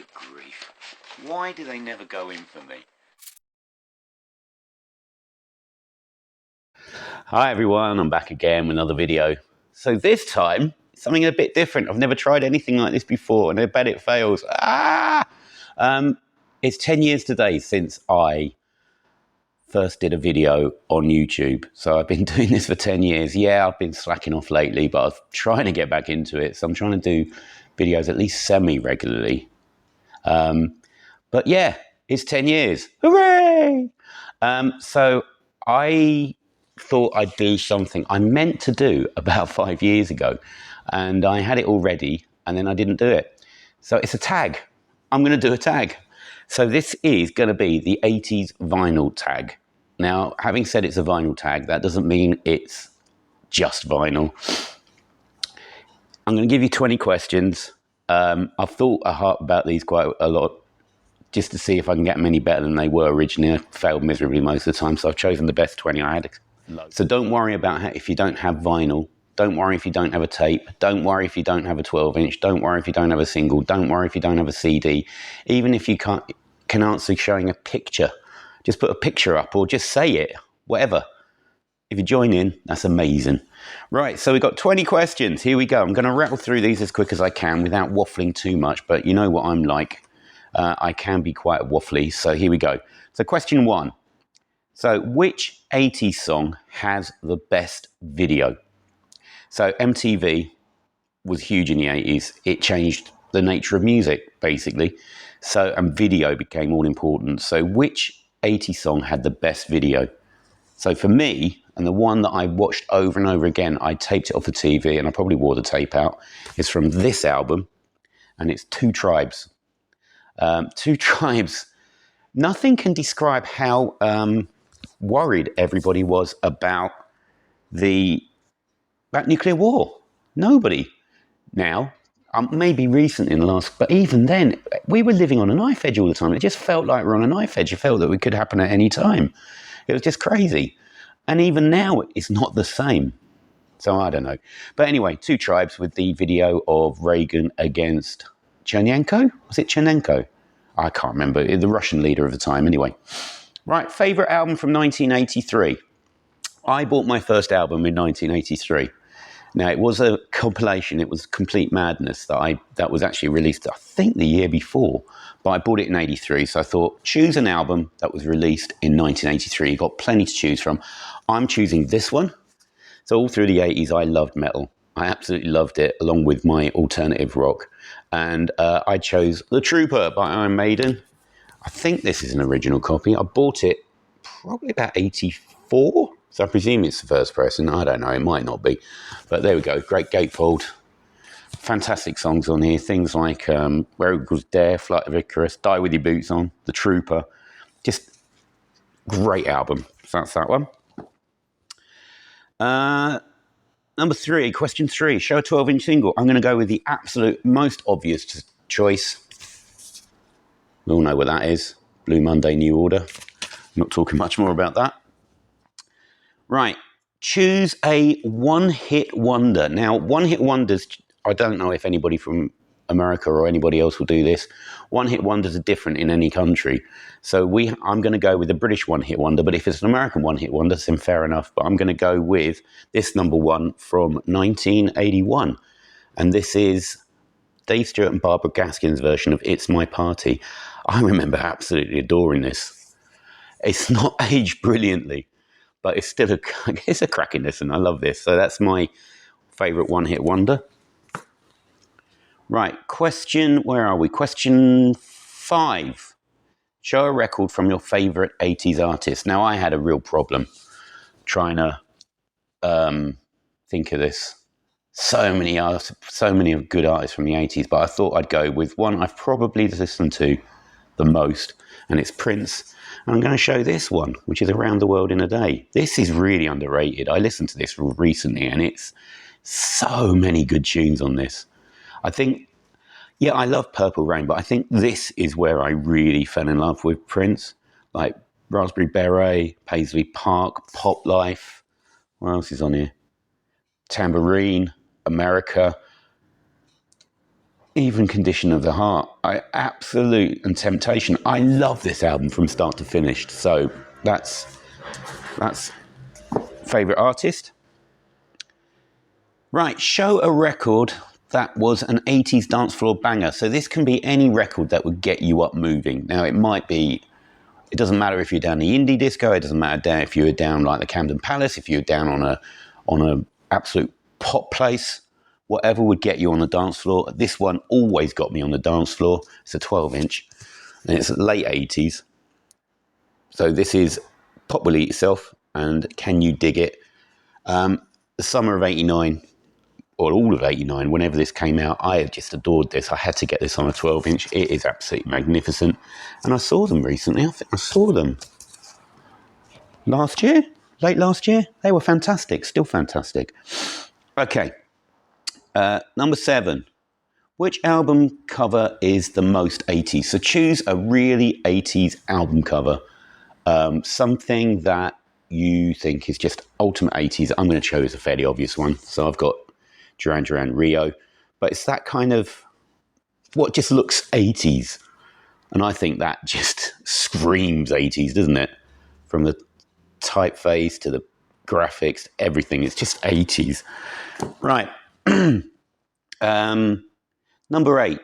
Good grief. Why do they never go in for me? Hi everyone, I'm back again with another video. So this time, something a bit different. I've never tried anything like this before, and I bet it fails. It's 10 years today since I first did a video on YouTube. So I've been doing this for 10 years. Yeah, I've been slacking off lately, but I'm trying to get back into it. So I'm trying to do videos at least semi-regularly. But yeah, it's 10 years. Hooray! So I thought I'd do something I meant to do about 5 years ago, and I had it all ready, and then I didn't do it. So it's a tag. I'm going to do a tag. So this is going to be the 80s vinyl tag. Now, having said it's a vinyl tag, that doesn't mean it's just vinyl. I'm going to give you 20 questions. I've thought about these quite a lot, just to see if I can get them any better than they were originally. I failed miserably most of the time, so I've chosen the best 20 I had. So don't worry about if you don't have vinyl. Don't worry if you don't have a tape. Don't worry if you don't have a 12-inch. Don't worry if you don't have a single. Don't worry if you don't have a CD. Even if you can answer showing a picture, just put a picture up or just say it, whatever. If you join in, that's amazing. Right, so we've got 20 questions. Here we go. I'm going to rattle through these as quick as I can without waffling too much, but you know what I'm like. I can be quite waffly, so here we go. So question 1. So which 80s song has the best video? So MTV was huge in the 80s. It changed the nature of music, basically. And video became all important. So which 80s song had the best video? So for me, and the one that I watched over and over again, I taped it off the TV and I probably wore the tape out, is from this album, and it's Two Tribes. Two Tribes. Nothing can describe how worried everybody was about nuclear war. Nobody. Now, maybe recent in the last, but even then, we were living on a knife edge all the time. It just felt like we're on a knife edge. It felt that it could happen at any time. It was just crazy. And even now, it's not the same. So I don't know. But anyway, Two Tribes with the video of Reagan against Chernenko? Was it Chernenko? I can't remember. The Russian leader of the time. Anyway. Right, favourite album from 1983. I bought my first album in 1983. Now, it was a compilation. It was Complete Madness that was actually released, I think, the year before. But I bought it in 83, so I thought, choose an album that was released in 1983. You've got plenty to choose from. I'm choosing this one. So all through the 80s, I loved metal. I absolutely loved it, along with my alternative rock. And I chose The Trooper by Iron Maiden. I think this is an original copy. I bought it probably about 84. So I presume it's the first person. I don't know. It might not be. But there we go. Great gatefold. Fantastic songs on here. Things like Where Eagles Dare, Flight of Icarus, Die With Your Boots On, The Trooper. Just great album. So that's that one. Number 3, question 3. Show a 12-inch single. I'm going to go with the absolute most obvious choice. We all know what that is. Blue Monday, New Order. I'm not talking much more about that. Right. Choose a one-hit wonder. Now, one-hit wonders, I don't know if anybody from America or anybody else will do this. One-hit wonders are different in any country. So I'm going to go with the British one-hit wonder, but if it's an American one-hit wonder, then fair enough. But I'm going to go with this number 1 from 1981. And this is Dave Stewart and Barbara Gaskin's version of It's My Party. I remember absolutely adoring this. It's not aged brilliantly, but it's still it's a cracking listen. I love this. So that's my favourite one-hit wonder. Right, where are we? Question 5. Show a record from your favourite 80s artist. Now, I had a real problem trying to think of this. So many good artists from the 80s, but I thought I'd go with one I've probably listened to the most, and it's Prince. And I'm going to show this one, which is Around the World in a Day. This is really underrated. I listened to this recently, and it's so many good tunes on this. I think, yeah, I love Purple Rain, but I think this is where I really fell in love with Prince. Like Raspberry Beret, Paisley Park, Pop Life. What else is on here? Tambourine, America. Even Condition of the Heart. Absolute and Temptation. I love this album from start to finish. So that's favourite artist. Right, show a record that was an 80s dance floor banger. So this can be any record that would get you up moving. Now it doesn't matter if you're down the indie disco, it doesn't matter if you're down like the Camden Palace, if you're down on a absolute pop place, whatever would get you on the dance floor. This one always got me on the dance floor. It's a 12-inch and it's late 80s. So this is Pop Will Eat Itself and Can You Dig It? The summer of 89, or all of 89, whenever this came out, I just adored this. I had to get this on a 12-inch. It is absolutely magnificent. And I saw them recently. I think I saw them late last year. They were fantastic, still fantastic. Okay, number 7. Which album cover is the most 80s? So choose a really 80s album cover. Something that you think is just ultimate 80s. I'm going to choose a fairly obvious one. So I've got Duran Duran Rio, but it's that kind of what just looks 80s, and I think that just screams 80s, doesn't it? From the typeface to the graphics, everything, it's just 80s. Right. Number 8.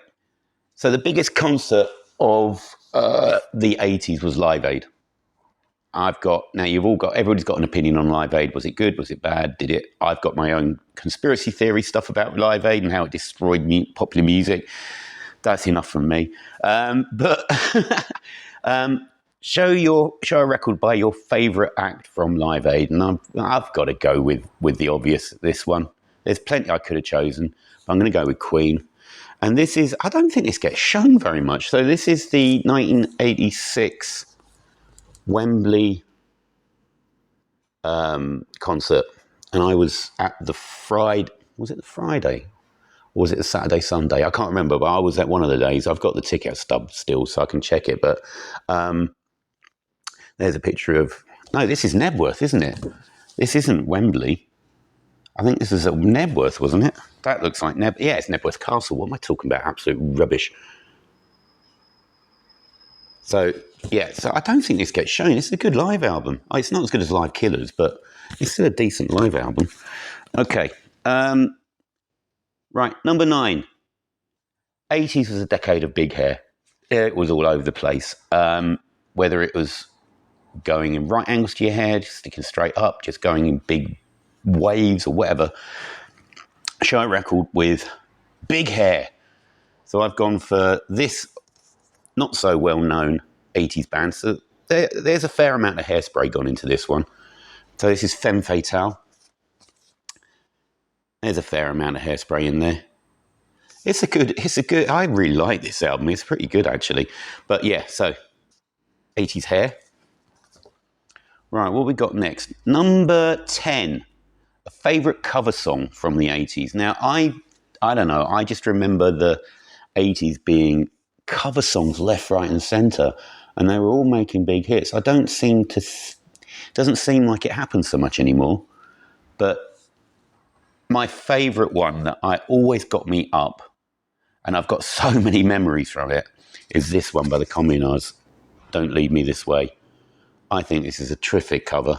So the biggest concert of the 80s was Live Aid. Everybody's got an opinion on Live Aid. Was it good? Was it bad? I've got my own conspiracy theory stuff about Live Aid and how it destroyed popular music. That's enough from me. But show a record by your favourite act from Live Aid. And I've got to go with the obvious, this one. There's plenty I could have chosen, but I'm going to go with Queen. And I don't think this gets shown very much. So this is the 1986 Wembley concert, and I was at the Friday. Was it the Friday, or was it the Saturday, Sunday? I can't remember, but I was at one of the days. I've got the ticket stub still, so I can check it. But there's a picture of. No, this is Nebworth, isn't it? This isn't Wembley. I think this is at Nebworth, wasn't it? That looks like Yeah, it's Nebworth Castle. What am I talking about? Absolute rubbish. So I don't think this gets shown. It's a good live album. It's not as good as Live Killers, but it's still a decent live album. Okay. Right, number 9. 80s was a decade of big hair. It was all over the place. Whether it was going in right angles to your hair, just sticking straight up, just going in big waves or whatever. Show a record with big hair. So I've gone for this not so well-known 80s band. So there's a fair amount of hairspray gone into this one. So this is Femme Fatale. There's a fair amount of hairspray in there. It's a good, I really like this album. It's pretty good, actually. But yeah, so 80s hair. Right, what we got next? Number 10. A favourite cover song from the 80s. Now, I don't know. I just remember the 80s being cover songs left, right and centre. And they were all making big hits. Doesn't seem like it happens so much anymore. But my favourite one that always got me up, and I've got so many memories from it, is this one by the Communards, Don't Lead Me This Way. I think this is a terrific cover.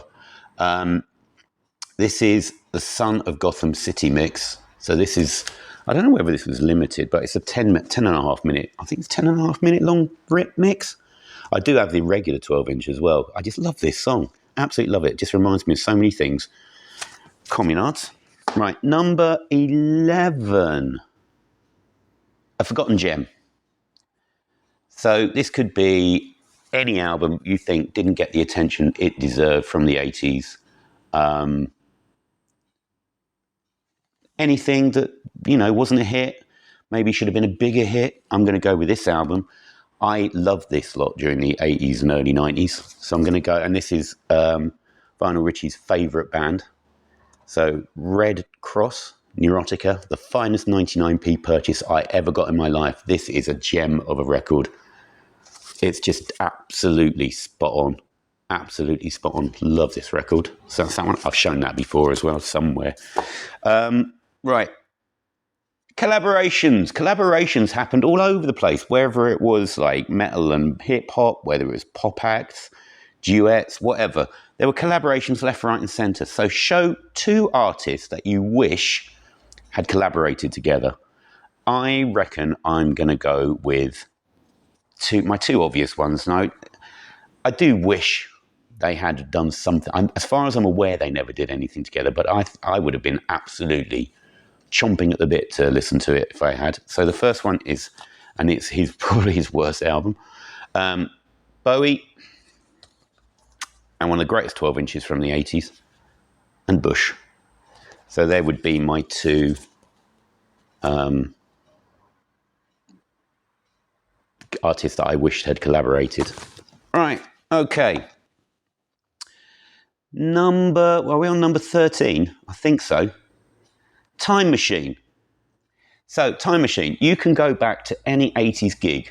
This is the Son of Gotham City mix. So this is, I don't know whether this was limited, but it's a 10 and a half minute, I think it's 10 and a half minute long rip mix. I do have the regular 12-inch as well. I just love this song. Absolutely love it. It just reminds me of so many things. Communards. Right, number 11. A Forgotten Gem. So this could be any album you think didn't get the attention it deserved from the 80s. Anything that, wasn't a hit, maybe should have been a bigger hit. I'm going to go with this album. I loved this lot during the 80s and early 90s. So I'm going to go, and this is Lionel Richie's favourite band. So Red Cross, Neurotica, the finest 99p purchase I ever got in my life. This is a gem of a record. It's just absolutely spot on. Absolutely spot on. Love this record. So that's that one. I've shown that before as well somewhere. Right. Collaborations happened all over the place, wherever it was like metal and hip hop, whether it was pop acts, duets, whatever. There were collaborations left, right, and centre. So show 2 artists that you wish had collaborated together. I reckon I'm going to go with my 2 obvious ones. Now, I do wish they had done something. As far as I'm aware, they never did anything together, but I would have been absolutely chomping at the bit to listen to it if I had. So the first one is, and it's probably his worst album, Bowie, and one of the greatest 12 inches from the 80s, and Bush. So there would be my 2 artists that I wished had collaborated. Right, okay. Are we on number 13? I think so. Time Machine. So, Time Machine, you can go back to any 80s gig,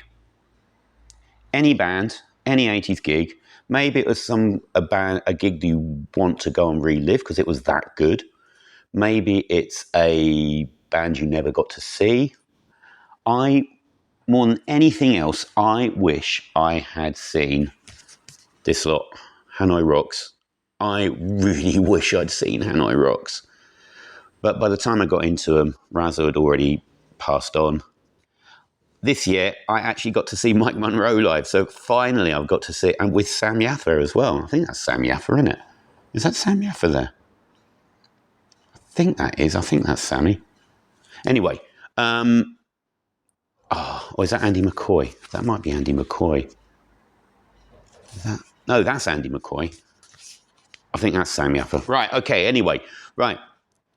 any band, any 80s gig. Maybe it was a gig that you want to go and relive because it was that good. Maybe it's a band you never got to see. More than anything else, I wish I had seen this lot, Hanoi Rocks. I really wish I'd seen Hanoi Rocks. But by the time I got into them, Razzo had already passed on. This year, I actually got to see Mike Monroe live. So finally, I've got to see it, and with Sam Yaffa as well. I think that's Sam Yaffa, isn't it? Is that Sam Yaffa there? I think that is. I think that's Sammy. Anyway, or is that Andy McCoy? That might be Andy McCoy. No, that's Andy McCoy. I think that's Sam Yaffa. Right, okay, anyway. Right,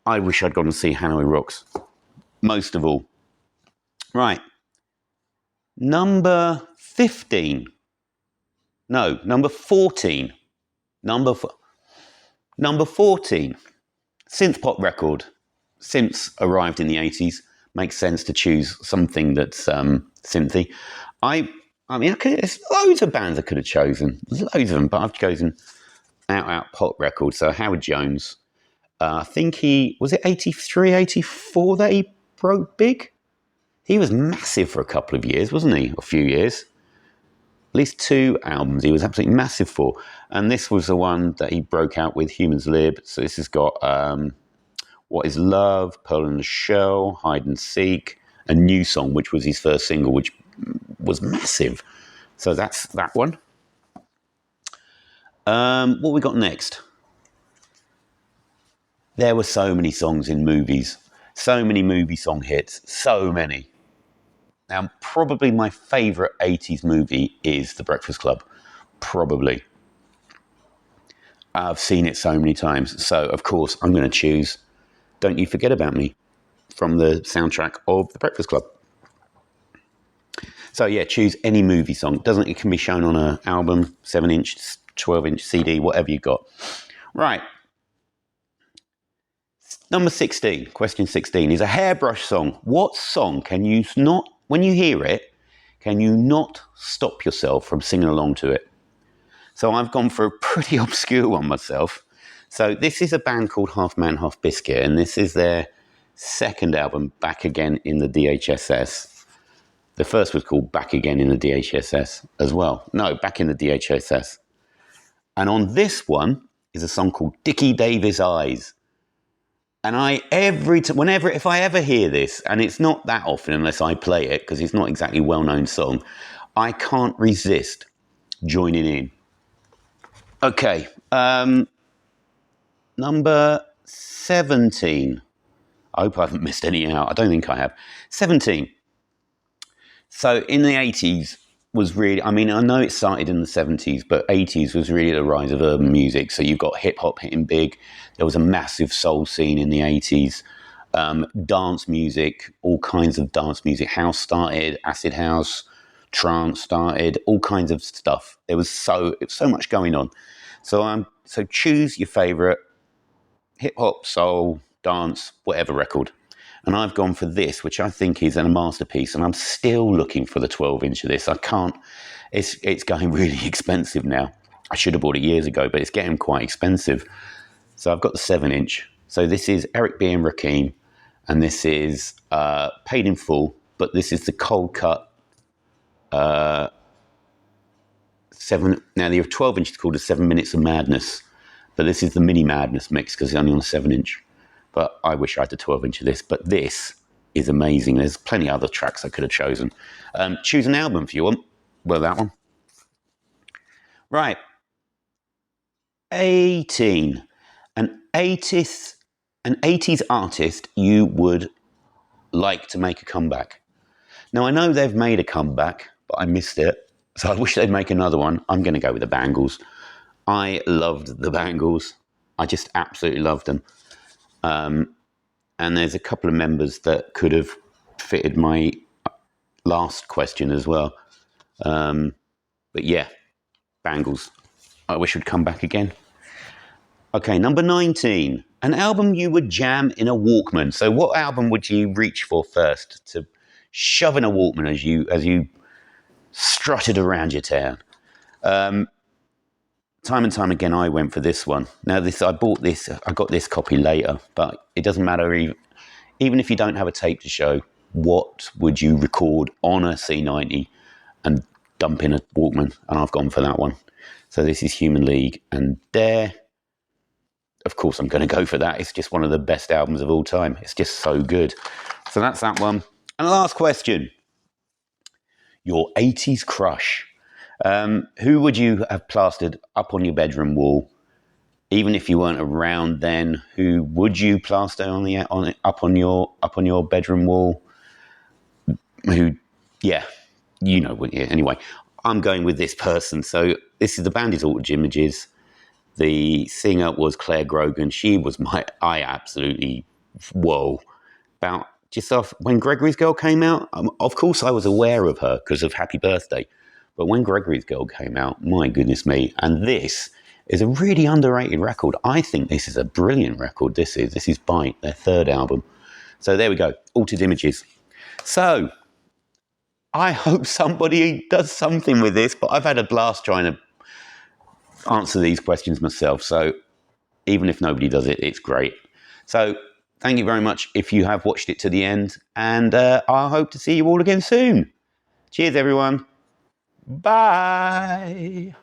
I wish I'd gone to see Hanoi Rocks. Most of all. Right. Number 15. No, number 14. Number 14. Synth pop record. Synths arrived in the 80s. Makes sense to choose something that's synthy. I mean, there's loads of bands I could have chosen. Loads of them, but I've chosen out pop record. So Howard Jones. I think was it 83, 84 that he broke big? He was massive for a couple of years, wasn't he? A few years. At least 2 albums he was absolutely massive for. And this was the one that he broke out with, Humans Lib. So this has got What Is Love, Pearl in the Shell, Hide and Seek, a New Song, which was his first single, which was massive. So that's that one. What we got next? There were so many songs in movies. So many movie song hits. So many. Now, probably my favourite 80s movie is The Breakfast Club. Probably. I've seen it so many times. So, of course, I'm going to choose Don't You Forget About Me from the soundtrack of The Breakfast Club. So, yeah, choose any movie song. It can be shown on an album, 7-inch, 12-inch CD, whatever you got. Right. Number 16, question 16, is a hairbrush song. What song can you not, when you hear it, can you not stop yourself from singing along to it? So I've gone for a pretty obscure one myself. So this is a band called Half Man, Half Biscuit, and this is their second album, Back Again in the DHSS. The first was called Back Again in the DHSS as well. No, Back in the DHSS. And on this one is a song called Dickie Davis Eyes. And if I ever hear this, and it's not that often unless I play it, because it's not exactly a well-known song, I can't resist joining in. Okay, number 17. I hope I haven't missed any out. I don't think I have. 17. So in the 80s was really, I mean, I know it started in the 70s, but 80s was really the rise of urban music. So you've got hip-hop hitting big. There was a massive soul scene in the 80s. Dance music, all kinds of dance music. House started, acid house, trance started, all kinds of stuff. There was so much going on. So choose your favourite hip-hop, soul, dance, whatever record. And I've gone for this, which I think is a masterpiece. And I'm still looking for the 12-inch of this. I can't. It's going really expensive now. I should have bought it years ago, but it's getting quite expensive. So I've got the 7-inch. So this is Eric B. and Rakim. And this is Paid in Full, but this is the cold cut 7. Now the 12-inch is called a 7 Minutes of Madness, but this is the Mini Madness mix because it's only on a 7-inch. But I wish I had the 12-inch of this. But this is amazing. There's plenty of other tracks I could have chosen. Choose an album if you want. Well, that one. Right. 18. An 80s artist you would like to make a comeback. Now, I know they've made a comeback, but I missed it. So I wish they'd make another one. I'm going to go with the Bangles. I loved the Bangles. I just absolutely loved them. And there's a couple of members that could have fitted my last question as well. But yeah, Bangles. I wish would come back again. Okay, number 19. An album you would jam in a Walkman. So what album would you reach for first to shove in a Walkman as you strutted around your town? Time and time again, I went for this one. Now, I got this copy later, but it doesn't matter. Even if you don't have a tape to show, what would you record on a C90 and dump in a Walkman? And I've gone for that one. So this is Human League, and there, of course, I'm going to go for that. It's just one of the best albums of all time. It's just so good. So that's that one. And last question. Your 80s crush. Who would you have plastered up on your bedroom wall? Even if you weren't around then, who would you plaster up on your bedroom wall? Anyway, I'm going with this person. So this is the band is Altered Images. The singer was Claire Grogan. She was I absolutely, whoa. About just off when Gregory's Girl came out, of course I was aware of her because of Happy Birthday. But when Gregory's Girl came out, my goodness me. And this is a really underrated record. I think this is a brilliant record. This is Bite, their third album. So there we go, Altered Images. So I hope somebody does something with this, but I've had a blast trying to answer these questions myself. So even if nobody does it, it's great. So thank you very much if you have watched it to the end. And I hope to see you all again soon. Cheers, everyone. Bye.